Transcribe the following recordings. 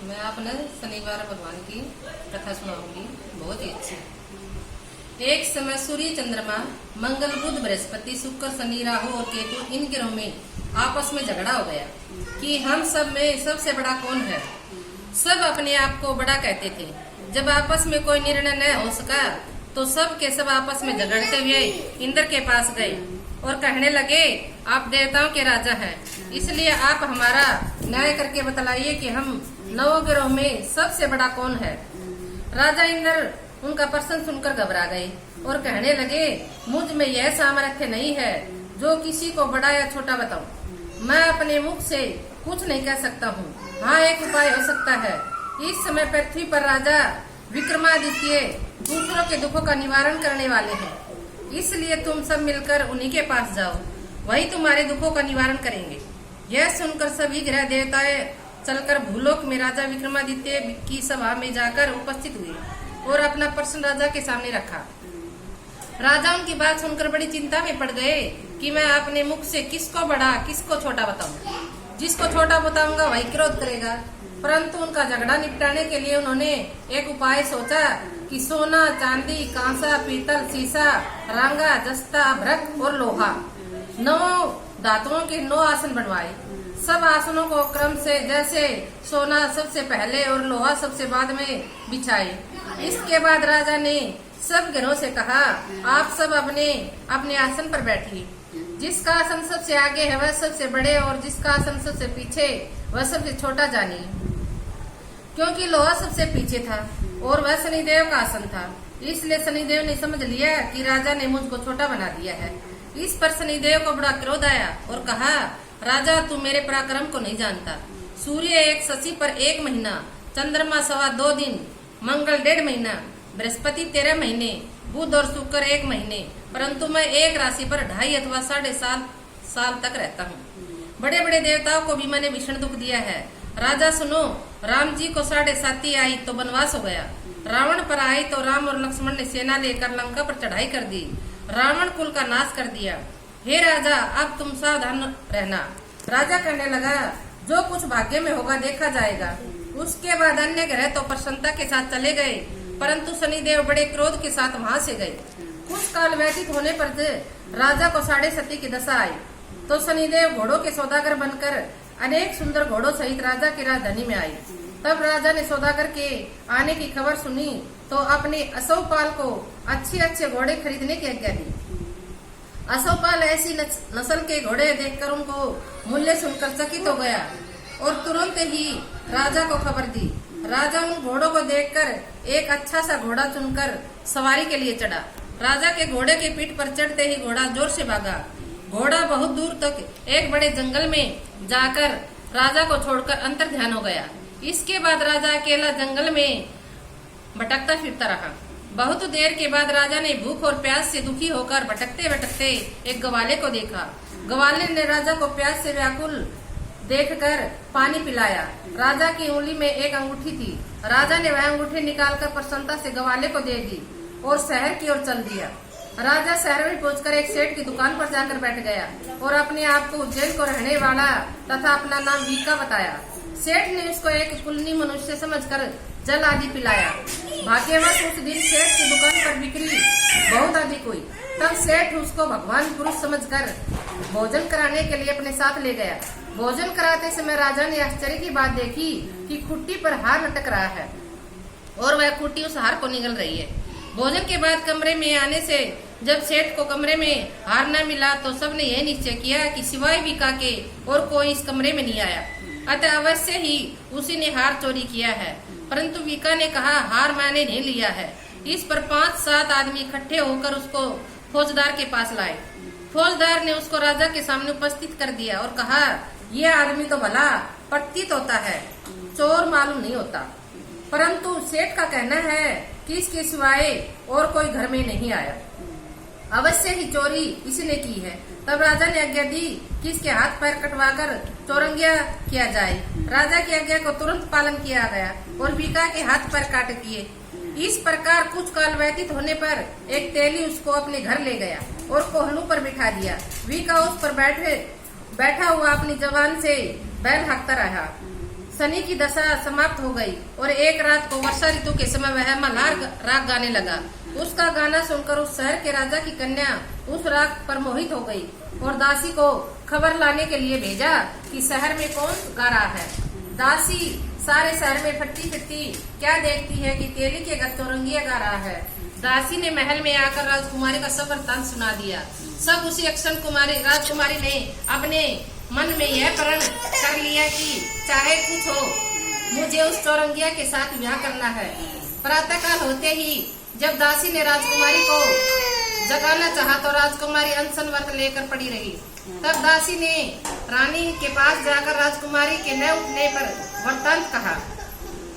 मैं आपने शनिवार भगवान की कथा सुनाऊंगी, बहुत ही अच्छी। एक समय सूर्य, चंद्रमा, मंगल, बुध, बृहस्पति, शुक्र, शनि, राहु और केतु इन ग्रहों में आपस में झगड़ा हो गया कि हम सब में सबसे बड़ा कौन है। सब अपने आप को बड़ा कहते थे। जब आपस में कोई निर्णय न हो सका तो सब के सब आपस में झगड़ते हुए इंद्र के पास गए और कहने लगे, आप देवताओं के राजा हैं, इसलिए आप हमारा न्याय करके बतलाइए कि हम 9 ग्रहों में सबसे बड़ा कौन है। राजा इंद्र उनका प्रश्न सुनकर घबरा गए और कहने लगे, मुझ में यह सामर्थ्य नहीं है जो किसी को बड़ा या छोटा बताऊं। मैं अपने मुख से कुछ नहीं कह सकता हूँ। हाँ, एक उपाय हो सकता है। इस समय पृथ्वी पर राजा विक्रमादित्य दूसरों के दुखों का निवारण करने वाले हैं, इसलिए तुम सब मिलकर उन्हीं के पास जाओ, वही तुम्हारे दुखों का निवारण करेंगे। यह सुनकर सभी ग्रह देवताएं चलकर भूलोक में राजा विक्रमादित्य की सभा में जाकर उपस्थित हुए और अपना प्रश्न राजा के सामने रखा। राजा उनकी बात सुनकर बड़ी चिंता में पड़ गए कि मैं अपने मुख से किसको बड़ा किसको छोटा बताऊं। जिसको छोटा बताऊंगा वही क्रोध करेगा। परंतु उनका झगड़ा निपटाने के लिए उन्होंने एक उपाय सोचा कि सोना, चांदी, कांसा, पीतल, सीसा, रांगा, जस्ता, भ्रक और लोहा 9 धातुओं के 9 आसन बनवाए। सब आसनों को क्रम से, जैसे सोना सबसे पहले और लोहा सबसे बाद में बिछाए। इसके बाद राजा ने सब ग्रहों से कहा, आप सब अपने अपने आसन पर बैठिए। जिसका आसन सबसे आगे है वह सबसे बड़े और जिसका आसन सबसे पीछे वह सबसे छोटा जानिए। क्योंकि लोहा सबसे पीछे था और वह शनिदेव का आसन था, इसलिए शनिदेव ने समझ लिया कि राजा ने मुझको छोटा बना दिया है। इस पर शनिदेव को बड़ा क्रोध आया और कहा, राजा तू मेरे पराक्रम को नहीं जानता। सूर्य एक शशि पर 1 महीना, चंद्रमा 2.25 दिन, मंगल 1.5 महीना, बृहस्पति 13 महीने, बुध और शुक्र 1 महीने, परंतु मैं एक राशि पर 2.5 अथवा 7.5 साल तक रहता हूँ। बड़े बड़े देवताओं को भी मैंने भीषण दुख दिया है। राजा सुनो, राम जी को 7.5 आई तो वनवास हो गया। रावण पर आई तो राम और लक्ष्मण ने सेना लेकर लंका पर चढ़ाई कर दी, रावण कुल का नाश कर दिया। हे राजा, अब तुम सावधान रहना। राजा कहने लगा, जो कुछ भाग्य में होगा देखा जाएगा। उसके बाद अन्य ग्रह तो प्रसन्नता के साथ चले गए, परंतु शनिदेव बड़े क्रोध के साथ वहां से गए। कुछ काल व्यतीत होने पर राजा को 7.5 की दशा आई तो शनिदेव घोड़ों के सौदागर बनकर अनेक सुंदर घोड़ों सहित राजा की राजधानी में आई। तब राजा ने सौदागर के आने की खबर सुनी तो अपने असौपाल को अच्छे घोड़े खरीदने की आज्ञा दी। असौपाल ऐसी नस्ल के घोड़े देखकर उनको मूल्य सुनकर चकित हो गया और तुरंत ही राजा को खबर दी। राजा उन घोड़ों को देखकर एक अच्छा सा घोड़ा चुनकर सवारी के लिए चढ़ा। राजा के घोड़े के पीठ पर चढ़ते ही घोड़ा जोर से भागा। घोड़ा बहुत दूर तक एक बड़े जंगल में जाकर राजा को छोड़कर अंतर ध्यान हो गया। इसके बाद राजा अकेला जंगल में भटकता फिरता रहा। बहुत देर के बाद राजा ने भूख और प्यास से दुखी होकर भटकते भटकते एक ग्वाले को देखा। ग्वाले ने राजा को प्यास से व्याकुल देखकर पानी पिलाया। राजा की उंगली में एक अंगूठी थी। राजा ने वह अंगूठी निकालकर प्रसन्नता से ग्वाले को दे दी और शहर की ओर चल दिया। राजा शहर में पहुंचकर एक सेठ की दुकान पर जाकर बैठ गया और अपने आप को उज्जैन को रहने वाला तथा अपना नाम वीका बताया। सेठ ने उसको एक कुलनी मनुष्य समझकर जल आदि पिलाया। भाग्यवश उस दिन सेठ की दुकान पर बिक्री बहुत अधिक हुई। तब सेठ उसको भगवान पुरुष समझकर भोजन कराने के लिए अपने साथ ले गया। भोजन कराते समय राजा ने आश्चर्य की बात देखी कि खुट्टी पर हार लटक रहा है और वह खुट्टी उस हार को निगल रही है। भोजन के बाद कमरे में आने से जब सेठ को कमरे में हार न मिला तो सबने यह निश्चय किया कि सिवाय वीका के और कोई इस कमरे में नहीं आया, अतः अवश्य ही उसी ने हार चोरी किया है। परंतु वीका ने कहा, हार मैंने नहीं लिया है। इस पर 5-7 आदमी इकट्ठे होकर उसको फौजदार के पास लाए। फौजदार ने उसको राजा के सामने उपस्थित कर दिया और कहा, यह आदमी तो भला प्रतीत होता है, चोर मालूम नहीं होता, परंतु सेठ का कहना है कि इसके सिवाय और कोई घर में नहीं आया, अवश्य ही चोरी इसने की है। तब राजा ने आज्ञा दी कि इसके हाथ पैर कटवाकर चौरंगिया किया जाए। राजा की आज्ञा को तुरंत पालन किया गया और वीका के हाथ पैर काट दिए। इस प्रकार कुछ काल व्यतीत होने पर एक तेली उसको अपने घर ले गया और कोहलू पर बिठा दिया। वीका उस पर बैठा हुआ अपनी जबान से बैल हाँकता रहा। शनि की दशा समाप्त हो गई और एक रात को वर्षा ऋतु के समय वह मल्हार राग गाने लगा। उसका गाना सुनकर उस शहर के राजा की कन्या उस राग पर मोहित हो गई और दासी को खबर लाने के लिए भेजा कि शहर में कौन गा रहा है। दासी सारे शहर में फटती फिरती क्या देखती है कि तेली के घर चौरंगिया गा रहा है। दासी ने महल में आकर राजकुमारी का सब वृत्तांत सुना दिया। सब उसी क्षण राजकुमारी ने अपने मन में यह प्रण कर लिया कि चाहे कुछ हो, मुझे उस चौरंगिया के साथ विवाह करना है। प्रातःकाल होते ही जब दासी ने राजकुमारी को जगाना चाहा तो राजकुमारी अनशन व्रत लेकर पड़ी रही। तब दासी ने रानी के पास जाकर राजकुमारी के न उठने पर वृत्तांत कहा।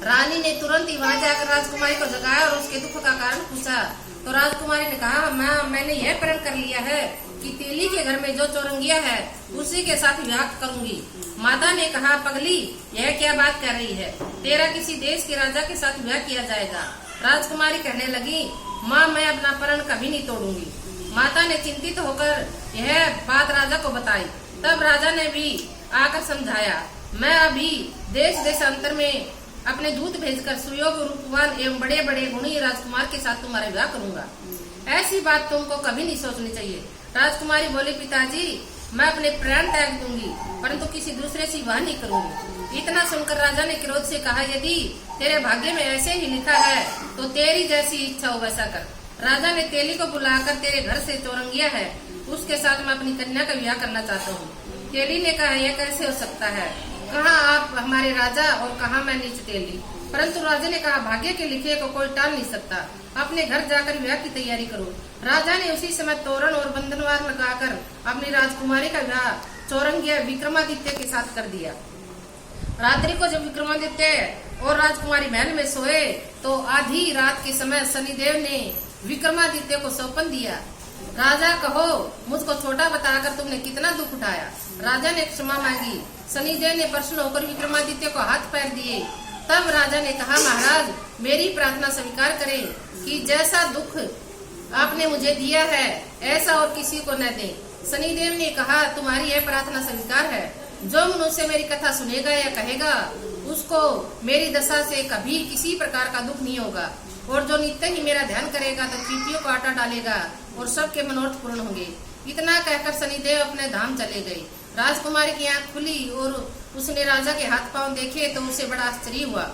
रानी ने तुरंत ही वहां जाकर राजकुमारी को जगाया और उसके दुख का कारण पूछा। तो राजकुमारी ने कहा, मैंने यह प्रण कर लिया है कि तेली के घर में जो चौरंगिया है उसी के साथ विवाह करूंगी। माता ने कहा, पगली यह क्या बात कर रही है, तेरा किसी देश के राजा के साथ विवाह किया जाएगा। राजकुमारी कहने लगी, माँ मैं अपना प्रण कभी नहीं तोड़ूंगी। माता ने चिंतित होकर यह बात राजा को बताई। तब राजा ने भी आकर समझाया, मैं अभी देश देशांतर में अपने दूत भेजकर सुयोग रूपवान एवं बड़े बड़े गुणी राजकुमार के साथ तुम्हारा विवाह करूंगा। ऐसी बात तुमको कभी नहीं सोचनी चाहिए। राजकुमारी बोली, पिताजी मैं अपने प्राण त्याग दूंगी परंतु किसी दूसरे से विवाह नहीं करूंगी। इतना सुनकर राजा ने क्रोध से कहा, यदि तेरे भाग्य में ऐसे ही लिखा है तो तेरी जैसी इच्छा हो वैसा कर। राजा ने तेली को बुलाकर, तेरे घर से चौरंगिया है उसके साथ मैं अपनी कन्या का विवाह करना चाहता हूँ। तेली ने कहा, यह कैसे हो सकता है, कहाँ आप हमारे राजा और कहाँ मैं नीच तेली। परंतु राजा ने कहा, भाग्य के लिखे को कोई टाल नहीं सकता, अपने घर जाकर विवाह की तैयारी करो। राजा ने उसी समय तोरण और बंधनवार लगाकर अपनी राजकुमारी का विवाह चौरंगिया विक्रमादित्य के साथ कर दिया। रात्रि को जब विक्रमादित्य और राजकुमारी महल में सोए तो आधी रात के समय शनिदेव ने विक्रमादित्य को सौंपन दिया। राजा कहो, मुझको छोटा बताकर तुमने कितना दुख उठाया। राजा ने क्षमा मांगी। शनिदेव ने प्रसन्न होकर विक्रमादित्य को हाथ पैर दिए। तब राजा ने कहा, महाराज मेरी प्रार्थना स्वीकार करें कि जैसा दुख आपने मुझे दिया है ऐसा और किसी को न दें। शनिदेव ने कहा, तुम्हारी यह प्रार्थना स्वीकार है। जो मनुष्य मेरी कथा सुनेगा या कहेगा उसको मेरी दशा से कभी किसी प्रकार का दुख नहीं होगा और जो नित्य ही मेरा ध्यान करेगा तो चींटियों को आटा डालेगा और सबके मनोरथ पूर्ण होंगे। इतना कहकर शनिदेव अपने धाम चले गए। राजकुमारी की आंख खुली और उसने राजा के हाथ पांव देखे तो उसे बड़ा आश्चर्य हुआ।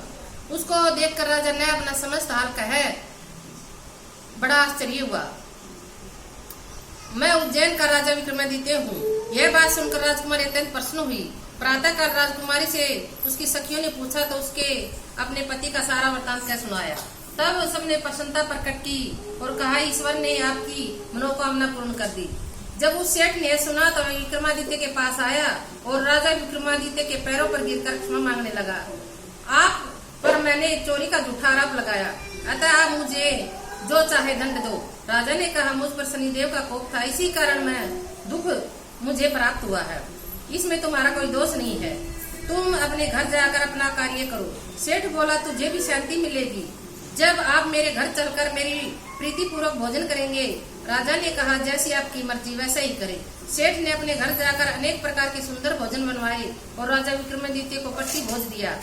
उसको देखकर राजा ने अपना समस्त हाल कहे बड़ा आश्चर्य हुआ। मैं उज्जैन का राजा विक्रमादित्य हूँ। यह बात सुनकर राजकुमारी अत्यंत प्रसन्न हुई। प्रातःकाल राजकुमारी से उसकी सखियों ने पूछा तो उसके अपने पति का सारा वृत्तांत क्या सुनाया। तब सबने प्रसन्नता प्रकट की और कहा, ईश्वर ने आपकी मनोकामना पूर्ण कर दी। जब उस सेठ ने सुना तो विक्रमादित्य के पास आया और राजा विक्रमादित्य के पैरों पर गिरकर क्षमा मांगने लगा। आप पर मैंने चोरी का झूठा आरोप लगाया, अतः आप मुझे जो चाहे दंड दो। राजा ने कहा, मुझ पर शनिदेव का कोप था, इसी कारण मैं दुख मुझे प्राप्त हुआ है। इसमें तुम्हारा कोई दोष नहीं है। तुम अपने घर जाकर अपना कार्य करो। सेठ बोला, तुझे भी शांति मिलेगी जब आप मेरे घर चलकर मेरी प्रीति पूर्वक भोजन करेंगे। राजा ने कहा, जैसी आपकी मर्जी वैसा ही करें। सेठ ने अपने घर जाकर अनेक प्रकार के सुंदर भोजन बनवाए और राजा विक्रमादित्य को पट्टी भोज दिया।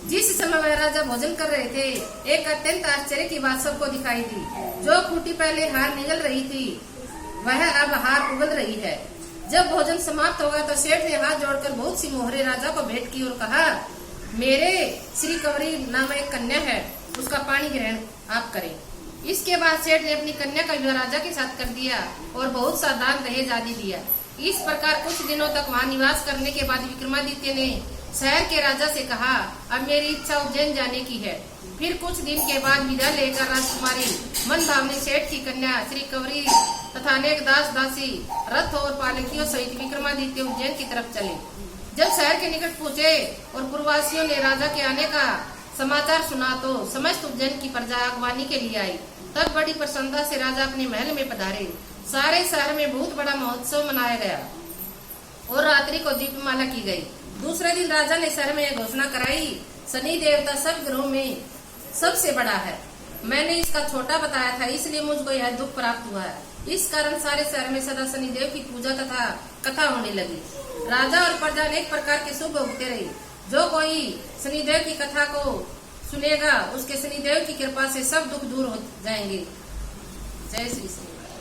जिस समय वह राजा भोजन कर रहे थे, एक अत्यंत आश्चर्य की बात सबको दिखाई दी। जो खूंटी पहले हार निगल रही थी वह अब हार उगल रही है। जब भोजन समाप्त हो गया तो सेठ ने हाथ जोड़कर बहुत सी मोहरे राजा को भेंट की और कहा, मेरे श्री कंवरी नाम एक कन्या है, उसका पानी ग्रहण आप करें। इसके बाद सेठ ने अपनी कन्या का विवाह राजा के साथ कर दिया और बहुत सा दान दहेज आदि दिया। इस प्रकार कुछ दिनों तक वहाँ निवास करने के बाद विक्रमादित्य ने शहर के राजा से कहा, अब मेरी इच्छा उज्जैन जाने की है। फिर कुछ दिन के बाद विदा लेकर राजकुमारी मन भावनी सेठ की कन्या श्री कंवरी तथा अनेक दास दासी रथ और पालकियों सहित विक्रमादित्य उज्जैन की तरफ चले। जब शहर के निकट पहुँचे और पूर्ववासियों ने राजा के आने का समाचार सुना तो समस्त उज्जैन की प्रजा अगवानी के लिए आई। तब बड़ी प्रसन्नता से राजा अपने महल में पधारे। सारे शहर में बहुत बड़ा महोत्सव मनाया गया और रात्रि को दीपमाला की गई। दूसरे दिन राजा ने शहर में यह घोषणा कराई, शनि देवता सब ग्रहों में सबसे बड़ा है। मैंने इसका छोटा बताया था, इसलिए मुझको यह दुख प्राप्त हुआ है। इस कारण सारे शहर में सदा शनिदेव की पूजा तथा कथा होने लगी। राजा और प्रजा अनेक प्रकार के शुभ भोगते रहे। जो कोई शनिदेव की कथा को सुनेगा उसके शनिदेव की कृपा से सब दुख दूर हो जाएंगे। जय श्री शनिदेव।